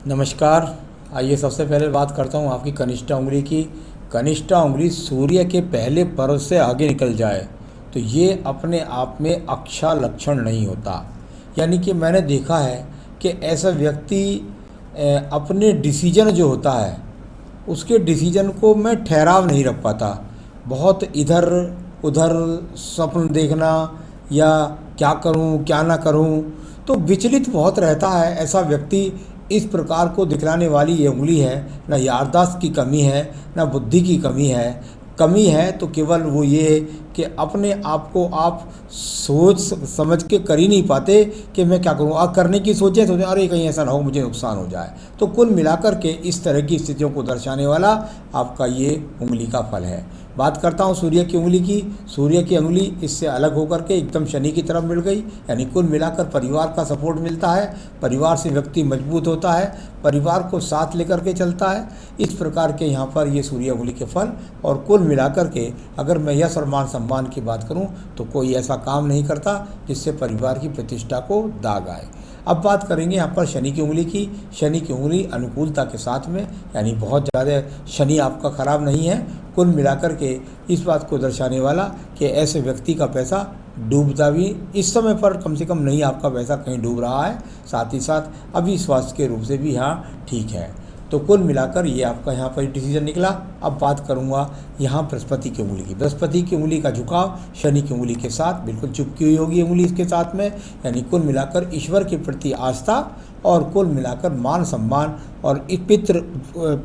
नमस्कार। आइए सबसे पहले बात करता हूँ आपकी कनिष्ठा उंगली की। कनिष्ठा उंगली सूर्य के पहले पर्व से आगे निकल जाए तो ये अपने आप में अच्छा लक्षण नहीं होता। यानी कि मैंने देखा है कि ऐसा व्यक्ति अपने डिसीजन जो होता है उसके डिसीजन को मैं ठहराव नहीं रख पाता। बहुत इधर उधर स्वप्न देखना या क्या करूं क्या ना करूं, तो विचलित बहुत रहता है ऐसा व्यक्ति। इस प्रकार को दिखलाने वाली ये उंगली है, न याददाश्त की कमी है न बुद्धि की कमी है। कमी है तो केवल वो ये कि अपने आप को आप सोच समझ के कर ही नहीं पाते कि मैं क्या करूँ। आप करने की सोचें अरे कहीं ऐसा ना हो मुझे नुकसान हो जाए। तो कुल मिलाकर के इस तरह की स्थितियों को दर्शाने वाला आपका ये उंगली का फल है। बात करता हूँ सूर्य की उंगली की। सूर्य की उंगली इससे अलग होकर के एकदम शनि की तरफ मिल गई। यानी कुल मिलाकर परिवार का सपोर्ट मिलता है, परिवार से व्यक्ति मजबूत होता है, परिवार को साथ लेकर के चलता है। इस प्रकार के यहाँ पर ये सूर्य उंगली के फल। और कुल मिलाकर के अगर मैं यश और मान सम्मान की बात करूँ तो कोई ऐसा काम नहीं करता जिससे परिवार की प्रतिष्ठा को दाग आए। अब बात करेंगे यहाँ पर शनि की उंगली की। शनि की उंगली अनुकूलता के साथ में, यानी बहुत ज़्यादा शनि आपका ख़राब नहीं है। कुल मिलाकर के इस बात को दर्शाने वाला कि ऐसे व्यक्ति का पैसा डूबता भी इस समय पर कम से कम नहीं, आपका पैसा कहीं डूब रहा है। साथ ही साथ अभी स्वास्थ्य के रूप से भी यहाँ ठीक है। तो कुल मिलाकर ये आपका यहाँ पर डिसीजन निकला। अब बात करूँगा यहाँ बृहस्पति की उंगली की। बृहस्पति की उंगली का झुकाव शनि की उंगली के साथ बिल्कुल चुपकी हुई होगी उंगली इसके साथ में। यानी कुल मिलाकर ईश्वर के प्रति आस्था और कुल मिलाकर मान सम्मान और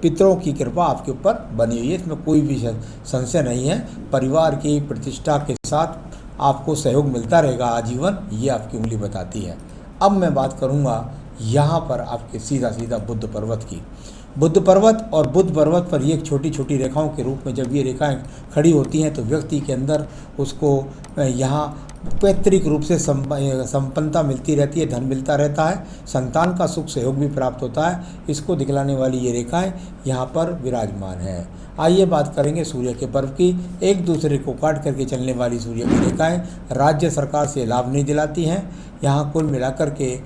पितरों की कृपा आपके ऊपर बनी हुई है, इसमें कोई भी संशय नहीं है। परिवार की प्रतिष्ठा के साथ आपको सहयोग मिलता रहेगा आजीवन, ये आपकी उंगली बताती है। अब मैं बात करूँगा यहाँ पर आपके सीधा सीधा बुध पर्वत की। बुध पर्वत और बुध पर्वत पर ये छोटी छोटी रेखाओं के रूप में जब ये रेखाएं खड़ी होती हैं तो व्यक्ति के अंदर उसको यहाँ पैतृक रूप से संपन्नता मिलती रहती है, धन मिलता रहता है, संतान का सुख सहयोग भी प्राप्त होता है। इसको दिखलाने वाली ये रेखाएं यहाँ पर विराजमान है। आइए बात करेंगे सूर्य के पर्व की। एक दूसरे को काट करके चलने वाली सूर्य की रेखाएं राज्य सरकार से लाभ नहीं दिलाती हैं। यहाँ कुल मिलाकर के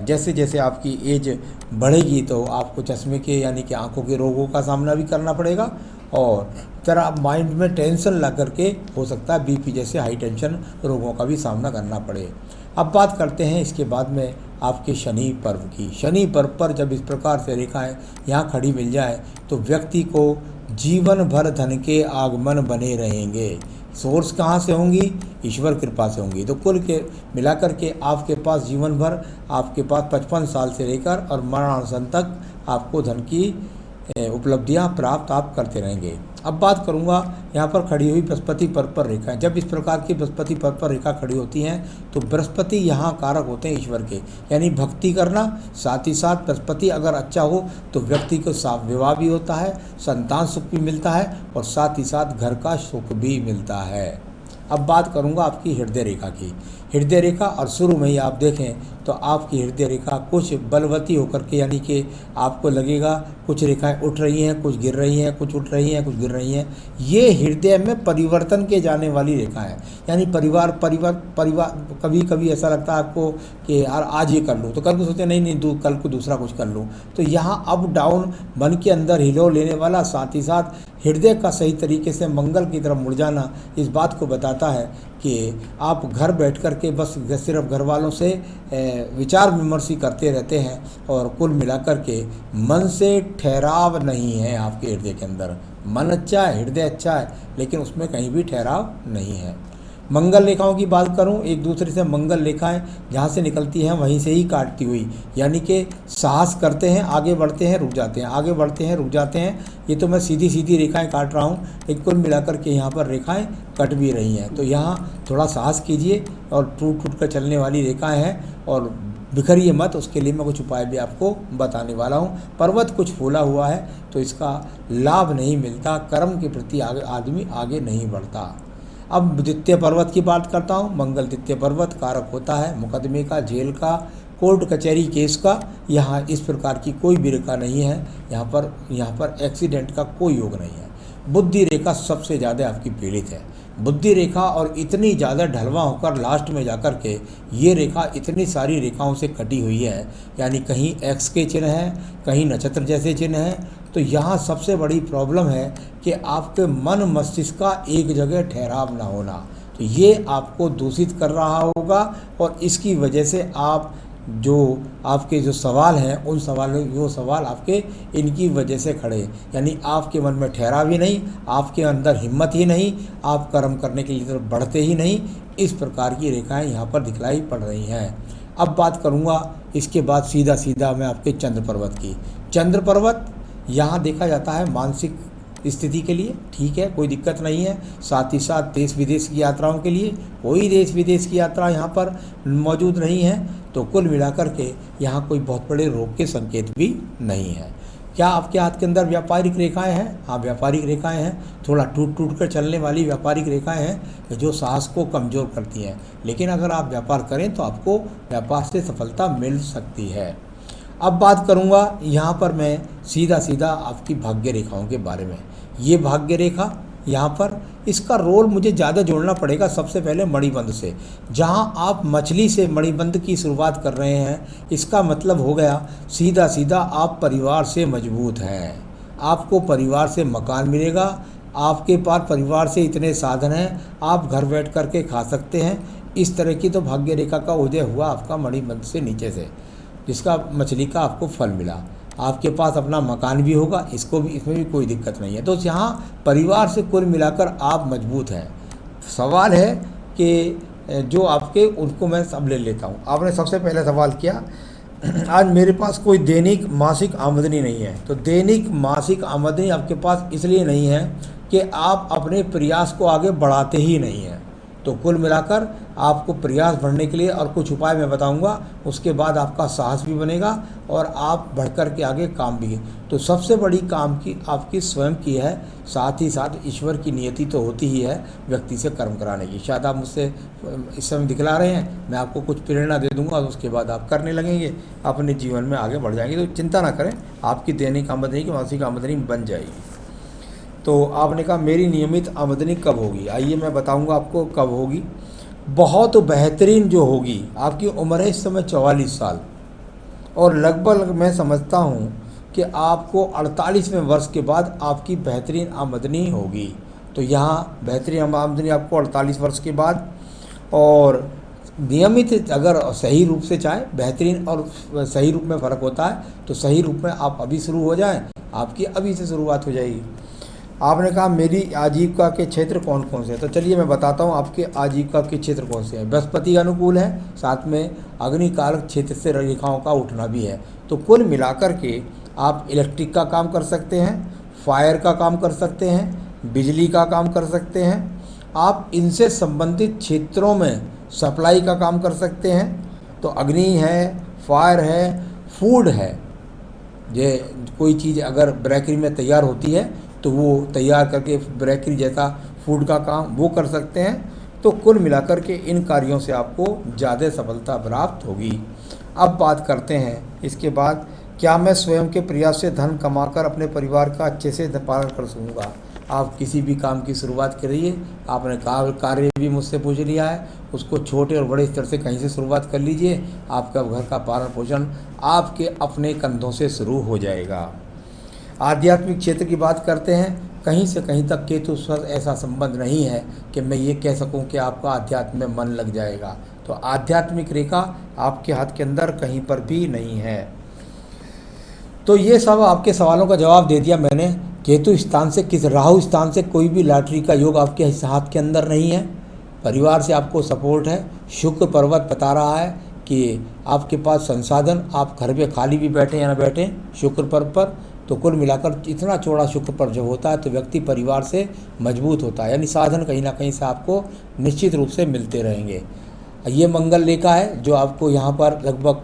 जैसे जैसे आपकी एज बढ़ेगी तो आपको चश्मे के यानी कि आंखों के रोगों का सामना भी करना पड़ेगा और जरा माइंड में टेंशन ला करके हो सकता है बीपी जैसे हाई टेंशन रोगों का भी सामना करना पड़े। अब बात करते हैं इसके बाद में आपके शनि पर्व की। शनि पर्व पर जब इस प्रकार से रेखाएं यहाँ खड़ी मिल जाए तो व्यक्ति को जीवन भर धन के आगमन बने रहेंगे। सोर्स कहाँ से होंगी? ईश्वर कृपा से होंगी। तो कुल के मिलाकर के आपके पास जीवन भर आपके पास 55 साल से लेकर और मरणासन तक आपको धन की उपलब्धियां प्राप्त आप करते रहेंगे। अब बात करूंगा यहाँ पर खड़ी हुई बृहस्पति पर्व पर रेखाएं। जब इस प्रकार की बृहस्पति पर्व पर रेखा खड़ी होती हैं तो बृहस्पति यहाँ कारक होते हैं ईश्वर के, यानी भक्ति करना। साथ ही साथ बृहस्पति अगर अच्छा हो तो व्यक्ति को साफ विवाह भी होता है, संतान सुख भी मिलता है और साथ ही साथ घर का सुख भी मिलता है। अब बात करूंगा आपकी हृदय रेखा की। हृदय रेखा और शुरू में ही आप देखें तो आपकी हृदय रेखा कुछ बलवती होकर के, यानी कि आपको लगेगा कुछ रेखाएं उठ रही हैं, कुछ गिर रही हैं, कुछ उठ रही हैं, कुछ गिर रही हैं। ये हृदय में परिवर्तन के जाने वाली रेखा है। यानी परिवार कभी कभी ऐसा लगता है आपको कि यार आज ये कर लूँ, तो कल को सोचते नहीं कल को दूसरा कुछ कर लूँ। तो यहाँ अप डाउन मन के अंदर हिलोर लेने वाला, साथ ही साथ हृदय का सही तरीके से मंगल की तरफ मुड़ जाना इस बात को बताता है कि आप घर बैठ कर के बस सिर्फ घर वालों से विचार विमर्श करते रहते हैं और कुल मिलाकर के मन से ठहराव नहीं है आपके हृदय के अंदर। मन अच्छा है, हृदय अच्छा है, लेकिन उसमें कहीं भी ठहराव नहीं है। मंगल रेखाओं की बात करूं, एक दूसरे से मंगल रेखाएं जहां से निकलती हैं वहीं से ही काटती हुई, यानी कि साहस करते हैं, आगे बढ़ते हैं, रुक जाते हैं, आगे बढ़ते हैं, रुक जाते हैं। ये तो मैं सीधी सीधी रेखाएं काट रहा हूं, लेकिन कुल मिलाकर के यहाँ पर रेखाएं कट भी रही हैं। तो यहाँ थोड़ा साहस कीजिए और टूट टूट कर चलने वाली रेखाएँ हैं और बिखरिए मत। उसके लिए मैं कुछ उपाय भी आपको बताने वाला हूँ। पर्वत कुछ फूला हुआ है तो इसका लाभ नहीं मिलता, कर्म के प्रति आदमी आगे नहीं बढ़ता। अब द्वितीय पर्वत की बात करता हूँ। मंगल द्वितीय पर्वत कारक होता है मुकदमे का, जेल का, कोर्ट कचहरी केस का। यहाँ इस प्रकार की कोई भी रेखा नहीं है। यहाँ पर एक्सीडेंट का कोई योग नहीं है। बुद्धि रेखा सबसे ज़्यादा आपकी पीड़ित है। बुद्धि रेखा और इतनी ज़्यादा ढलवा होकर लास्ट में जाकर के ये रेखा इतनी सारी रेखाओं से कटी हुई है, यानी कहीं एक्स के चिन्ह हैं, कहीं नक्षत्र जैसे चिन्ह हैं। तो यहाँ सबसे बड़ी प्रॉब्लम है कि आपके मन मस्तिष्क का एक जगह ठहराव ना होना, तो ये आपको दूषित कर रहा होगा। और इसकी वजह से आप जो आपके जो सवाल हैं उन सवालों वो सवाल आपके इनकी वजह से खड़े, यानी आपके मन में ठहराव ही नहीं, आपके अंदर हिम्मत ही नहीं, आप कर्म करने के लिए तरफ बढ़ते ही नहीं। इस प्रकार की रेखाएं यहाँ पर दिखलाई पड़ रही हैं। अब बात करूँगा इसके बाद सीधा सीधा मैं आपके चंद्र पर्वत की। चंद्र पर्वत यहाँ देखा जाता है मानसिक स्थिति के लिए, ठीक है, कोई दिक्कत नहीं है। साथ ही साथ देश विदेश की यात्राओं के लिए कोई देश विदेश की यात्रा यहाँ पर मौजूद नहीं है। तो कुल मिलाकर के यहाँ कोई बहुत बड़े रोग के संकेत भी नहीं है। क्या आपके हाथ के अंदर व्यापारिक रेखाएं हैं? हाँ, व्यापारिक रेखाएं हैं। थोड़ा टूट टूट कर चलने वाली व्यापारिक रेखाएं हैं जो साहस को कमज़ोर करती हैं, लेकिन अगर आप व्यापार करें तो आपको व्यापार से सफलता मिल सकती है। अब बात करूँगा यहाँ पर मैं सीधा सीधा आपकी भाग्य रेखाओं के बारे में। ये भाग्य रेखा यहाँ पर इसका रोल मुझे ज़्यादा जोड़ना पड़ेगा सबसे पहले मणिबंध से। जहाँ आप मछली से मणिबंध की शुरुआत कर रहे हैं, इसका मतलब हो गया सीधा सीधा आप परिवार से मजबूत हैं, आपको परिवार से मकान मिलेगा, आपके पास परिवार से इतने साधन हैं, आप घर बैठ कर के खा सकते हैं। इस तरह की तो भाग्य रेखा का उदय हुआ आपका मणिबंध से नीचे से, जिसका मछली का आपको फल मिला। आपके पास अपना मकान भी होगा, इसमें भी कोई दिक्कत नहीं है। तो यहाँ परिवार से कुल मिलाकर आप मजबूत हैं। सवाल है कि जो आपके उनको मैं सब ले लेता हूँ। आपने सबसे पहले सवाल किया आज मेरे पास कोई दैनिक मासिक आमदनी नहीं है। तो दैनिक मासिक आमदनी आपके पास इसलिए नहीं है कि आप अपने प्रयास को आगे बढ़ाते ही नहीं हैं। तो कुल मिलाकर आपको प्रयास बढ़ने के लिए और कुछ उपाय मैं बताऊंगा, उसके बाद आपका साहस भी बनेगा और आप बढ़कर के आगे काम भी। तो सबसे बड़ी काम की आपकी स्वयं की है, साथ ही साथ ईश्वर की नियति तो होती ही है व्यक्ति से कर्म कराने की। शायद आप मुझसे इस समय दिखला रहे हैं, मैं आपको कुछ प्रेरणा दे दूंगा और उसके बाद आप करने लगेंगे, अपने जीवन में आगे बढ़ जाएंगे। तो चिंता ना करें, आपकी दैनिक आमदनी की मासिक आमदनी बन जाएगी। तो आपने कहा मेरी नियमित आमदनी कब होगी? आइए मैं बताऊंगा आपको कब होगी। बहुत बेहतरीन जो होगी, आपकी उम्र है इस समय 44 साल और लगभग मैं समझता हूं कि आपको 48वें वर्ष के बाद आपकी बेहतरीन आमदनी होगी। तो यहाँ बेहतरीन आमदनी आपको 48 वर्ष के बाद, और नियमित अगर सही रूप से चाहे, बेहतरीन और सही रूप में फ़र्क होता है, तो सही रूप में आप अभी शुरू हो जाएं, आपकी अभी से शुरुआत हो जाएगी। आपने कहा मेरी आजीविका के क्षेत्र कौन कौन से हैं? तो चलिए मैं बताता हूँ आपके आजीविका के क्षेत्र कौन से हैं। बृहस्पति अनुकूल है, साथ में अग्निकारक क्षेत्र से रेखाओं का उठना भी है। तो कुल मिलाकर के आप इलेक्ट्रिक का काम कर सकते हैं, फायर का काम कर सकते हैं, बिजली का काम कर सकते हैं, आप इनसे संबंधित क्षेत्रों में सप्लाई का काम कर सकते हैं। तो अग्नि है, फायर है, फूड है, ये कोई चीज़ अगर बेकरी में तैयार होती है तो वो तैयार करके बेकरी जैसा फूड का काम वो कर सकते हैं। तो कुल मिलाकर के इन कार्यों से आपको ज़्यादा सफलता प्राप्त होगी। अब बात करते हैं इसके बाद, क्या मैं स्वयं के प्रयास से धन कमाकर अपने परिवार का अच्छे से पालन कर सकूँगा? आप किसी भी काम की शुरुआत करिए, आपने कार्य भी मुझसे पूछ लिया है, उसको छोटे और बड़े स्तर से कहीं से शुरुआत कर लीजिए, आपका घर का पालन पोषण आपके अपने कंधों से शुरू हो जाएगा। आध्यात्मिक क्षेत्र की बात करते हैं, कहीं से कहीं तक केतु स्वर ऐसा संबंध नहीं है कि मैं ये कह सकूं कि आपका अध्यात्म में मन लग जाएगा। तो आध्यात्मिक रेखा आपके हाथ के अंदर कहीं पर भी नहीं है। तो ये सब आपके सवालों का जवाब दे दिया मैंने। केतु स्थान से राहु स्थान से कोई भी लॉटरी का योग आपके हाथ के अंदर नहीं है। परिवार से आपको सपोर्ट है। शुक्र पर्वत बता रहा है कि आपके पास संसाधन, आप घर पे खाली भी बैठे या ना बैठे शुक्र पर्व पर। तो कुल मिलाकर इतना चौड़ा शुक्र पर्व जब होता है तो व्यक्ति परिवार से मजबूत होता है, यानी साधन कहीं ना कहीं से आपको निश्चित रूप से मिलते रहेंगे। ये मंगल रेखा है जो आपको यहाँ पर लगभग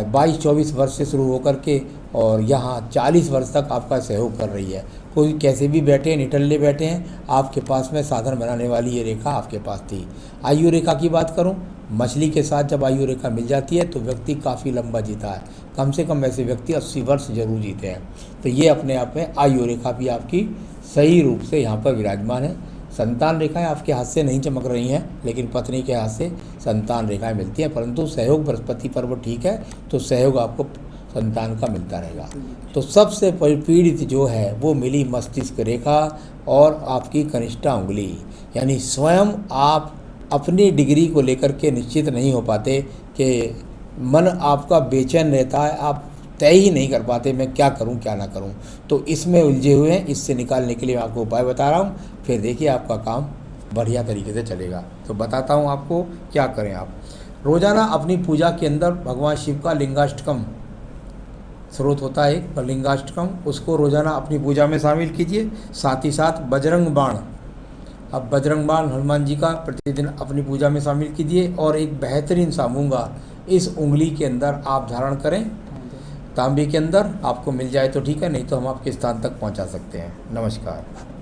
22-24 वर्ष से शुरू होकर के और यहाँ 40 वर्ष तक आपका सहयोग कर रही है। कोई कैसे भी बैठे निठल्ले बैठे हैं, आपके पास में साधन बनाने वाली ये रेखा आपके पास थी। आयु रेखा की बात करूं, मछली के साथ जब आयु रेखा मिल जाती है तो व्यक्ति काफ़ी लंबा जीता है। कम से कम ऐसे व्यक्ति 80 वर्ष जरूर जीते हैं। तो ये अपने आप में आयु रेखा भी आपकी सही रूप से यहाँ पर विराजमान है। संतान रेखाएं आपके हाथ से नहीं चमक रही हैं, लेकिन पत्नी के हाथ से संतान रेखाएं मिलती हैं, परंतु सहयोग बृहस्पति पर वो ठीक है, तो सहयोग आपको संतान का मिलता रहेगा। तो सबसे पीड़ित जो है वो मिली मस्तिष्क रेखा और आपकी कनिष्ठा उंगली, यानी स्वयं आप अपनी डिग्री को लेकर के निश्चित नहीं हो पाते कि मन आपका बेचैन रहता है, आप तय ही नहीं कर पाते मैं क्या करूं क्या ना करूं। तो इसमें उलझे हुए हैं, इससे निकालने के लिए मैं आपको उपाय बता रहा हूं, फिर देखिए आपका काम बढ़िया तरीके से चलेगा। तो बताता हूं आपको क्या करें। आप रोज़ाना अपनी पूजा के अंदर भगवान शिव का लिंगाष्टकम स्रोत होता है एक लिंगाष्टकम, उसको रोज़ाना अपनी पूजा में शामिल कीजिए। साथ ही साथ बजरंग बाण, अब बजरंग बाण हनुमान जी का प्रतिदिन अपनी पूजा में शामिल कीजिए। और एक बेहतरीन सा मूंगा इस उंगली के अंदर आप धारण करें, तांबे के अंदर। आपको मिल जाए तो ठीक है, नहीं तो हम आपके स्थान तक पहुंचा सकते हैं। नमस्कार।